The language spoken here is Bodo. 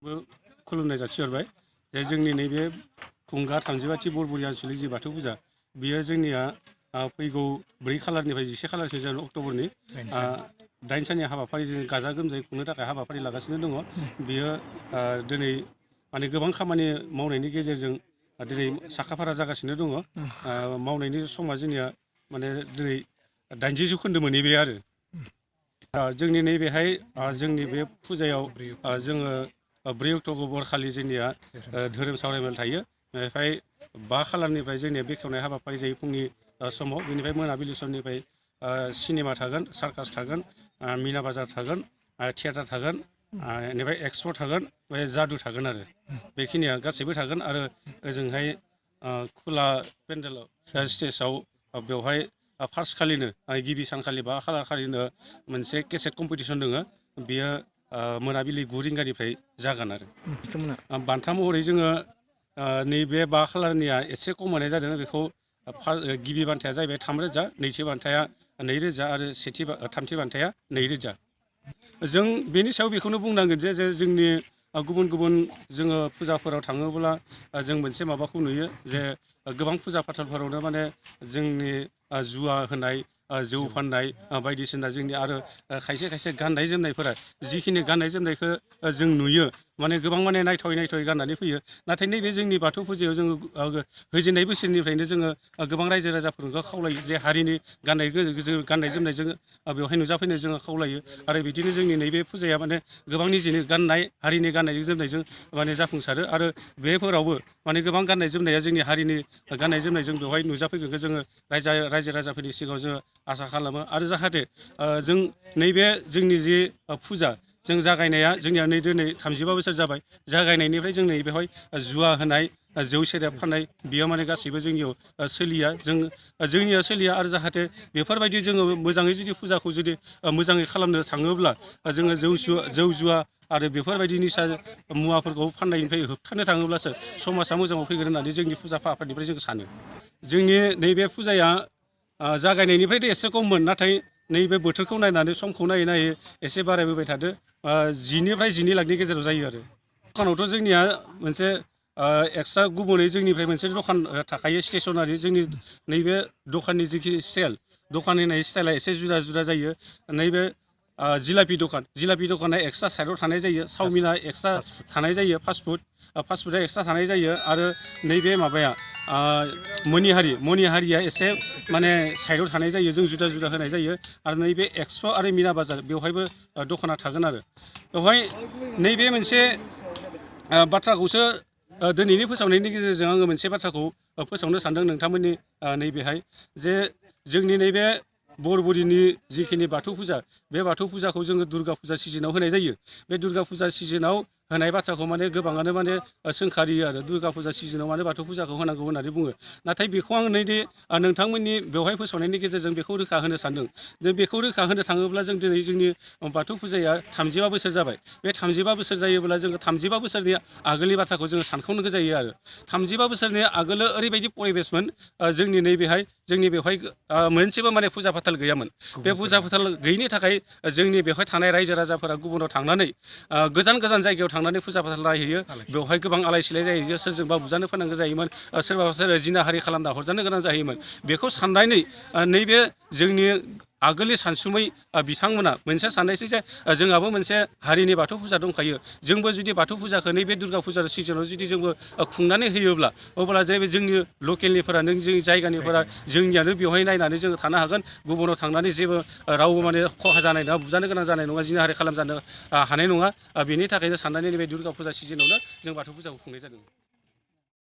खुलुमनाय जासिहरबाय जे जोंनि नैबे खुंगा 35थि बरबुरि आनसलिक जि बाथौ फुजा बियो जोंनिया फैगौ 4 खालारनिफ्राय 11 खालारसिम जागोन अक्ट'बरनि 8 साननि हाबाफारि जों गाजा गोमजायै खुंनो थाखाय हाबाफारि लागासिनो दङ। बियो दिनै माने गोबां खामानि मावनायनि गेजेरजों दिनै साखाफारा जागासिनो दङ। मावनायनि समा जोंनिया माने दिनै 80 जौखोन्दो मोनहैबाय आरो जोंनि नैबेहाय जोंनि बे फुजायाव जोङो 4 अक्ट'बर खालि जोंनिया धोरोम सावरायमेल थायो। बेनिफ्राय 5 खालारनिफ्राय जोंनिया बेखेवनाय हाबाफारि जायो फुंनि समाव। बेनिफ्राय मोनाबिलि समनिफ्राय सिनेमा थागोन, सार्कास थागोन, मिना बाजार थागोन, थियेटार थागोन, बेनिफ्राय एक्सप' थागोन, जादु थागोन आरो बेखिनिया गासैबो थागोन। आरो ओजोंहाय खुला पेन्डेलाव स्टेजाव बेवहाय फार्स्ट खालिनो गिबि सानखालि 5 खालार खालिनो मोनसे केसेट कम्पिटिसन दङ। बेयो मोनाबिलि 9 रिंगानिफ्राय जागोन आरो बान्था महरै जोङो नैबे 5 खालारनिया एसे खम होनाय जादों। बेखौ गिबि बान्थाया जाहैबाय 3,000, नैथि बान्थाया 2,000 आरो थामथि बान्थाया 2,000। जों बेनि सायाव बेखौनो बुंनांगोन जे जोंनि गुबुन गुबुन जोङो फुजाफोराव थाङोब्ला जों मोनसे माबाखौ नुयो जे गोबां फुजा फाथालफोरावनो माने जोंनि जुवा होनाय, जौ फाननाय बायदिसिना जोंनि आरो खायसे खायसे गाननाय जोमनायफोरा जिखिनि गाननाय जोमनायखौ जों नुयो माने गोबां माने नायथावै गाननानै फैयो। नाथाय नैबे जोंनि बाथौ फुजायाव जोङो होजेननाय बोसोरनिफ्रायनो जोङो गोबां रायजो राजाफोरखौ खावलायो जे हारिनि गाननाय जोमनायजों बेवहाय नुजाफैनो जोङो खावलायो। आरो बिदिनो जोंनि नैबे फुजाया माने गोबां निजेनि हारिनि गाननाय जोमनायजों माने जाफुंसारो। आरो बेफोरावबो माने गोबां गाननाय जोमनाया जोंनि हारिनि गाननाय जोमनायजों बेवहाय नुजाफैगोनखौ जोङो रायजो राजाफोरनि सिगाङाव जोङो आसा खालामो। आरो जाहाथे जों नैबे जोंनि जि फुजा जों जागायनाया जोंनिया दिनै 35 बोसोर जाबाय। जागायनायनिफ्राय जों नै बेवहाय जुवा होनाय, जौ सेरेब फाननाय बियो माने गासैबो जोंनियाव सोलिया। जोंनियाव सोलिया। आरो जाहाथे बेफोरबायदि जोङो मोजाङै जुदि फुजाखौ जुदि मोजाङै खालामनो थाङोब्ला जोङो जौ जुवा आरो बेफोरबायदि निसा मुवाफोरखौ फाननायनिफ्राय होबथानो थाङोब्लासो समाजा मोजाङाव फैगोन होननानै जोंनि फुजा आफादनिफ्राय जों सानो। जोंनि नैबे फुजाया जागायनायनिफ्रायथ' एसे खममोन, नाथाय नैबे बोथोरखौ नायनानै समखौ नायै नायै एसे बारायबोबाय थादो। 10निफ्राय 12 लाखनि गेजेराव जायो आरो दखानावथ' जोंनिया मोनसे एक्सट्रा गुबुनै जोंनिफ्राय मोनसे दखान थाखायो स्टेसनारि। जोंनि नैबे दखाननि जिखि दखान होनाय स्टाइला एसे जुदा जुदा जायो। नैबे जिलापि दखाना एक्सट्रा साइडआव थानाय जायो, चावमिना एक्सट्रा थानाय जायो, फास्टफुडा एक्सट्रा थानाय जायो। आरो नैबे माबाया मनिहारिया एसे माने साइडआव थानाय जायो, जों जुदा जुदा होनाय जायो। आरो नैबे एक्सप' आरो मिना बाजार बेवहायबो दखाना थागोन। आरो बेवहाय नैबे मोनसे बाथ्राखौसो दिनैनि फोसावनायनि गेजेरजों आङो मोनसे बाथ्राखौ फोसावनो सानदों नोंथांमोननि नैबेहाय जे जोंनि नैबे बरबुरिनि जिखिनि बाथौ फुजा बे बाथौ फुजाखौ जोङो दुर्गा फुजा सिजोनाव होनाय जायो। बे दुर्गा फुजा सिजोनाव होनाय बाथ्राखौ माने गोबाङानो माने सोंखारियो आरो दुर्गा फुजा सिजोनाव माने बाथौ फुजाखौ होनांगौ होननानै बुङो। नाथाय बेखौ आं नैदि नोंथांमोननि बेवहाय फोसावनायनि गेजेरजों बेखौ रोखा होनो सानदों जे बेखौ रोखा होनो थाङोब्ला जों दिनै जोंनि बाथौ फुजाया 35 बोसोर जाबाय। बे 35 बोसोर जायोब्ला जोङो 35 बोसोरनि आगोलनि बाथ्राखौ जोङो सानखांनो जायो। आरो 35 बोसोरनि आगोलो ओरैबायदि परिबेसमोन जोंनि बेवहाय मोनसेबो माने फुजा फाथाल गैयामोन। बे फुजा फाथाल गैयिनि थाखाय जोंनि बेवहाय थानाय रायजो राजाफोरा गुबुनाव थांनानै गोजान जायगायाव थांनानै फुजा फाथाल नायहैयो। बेवहाय गोबां आलाय सिलाय जायो, सोरजोंबा बुजानो फोनांगौ जायोमोन, सोरबा जिनाहारि खालामना हरजानो गोनां जायोमोन। बेखौ साननानै नैबे जोंनि आगोलनि सानसुमै बिथांमोना मोनसे साननायसै जे जोंहाबो मोनसे हारिनि बाथौ फुजा दंखायो, जोंबो जुदि बाथौ फुजाखौ नैबे दुर्गा फुजा सिजोनाव जुदि जोंबो खुंनानै होयोब्ला अब्ला जे जोंनि लकेलनिफोरा जोंनि जायगानिफोरा जोंनियानो बेवहाय नायनानै जोङो थानो हागोन। गुबुनाव थांनानै जेबो रावबो माने खहा जानाय नङा, बुजानो गोनां जानाय नङा, जिनाहारि खालामजानो हानाय नङा। बेनि थाखायनो साननानै नैबे दुर्गा फुजा सिजोनावनो जों बाथौ फुजाखौ खुंनाय जादों।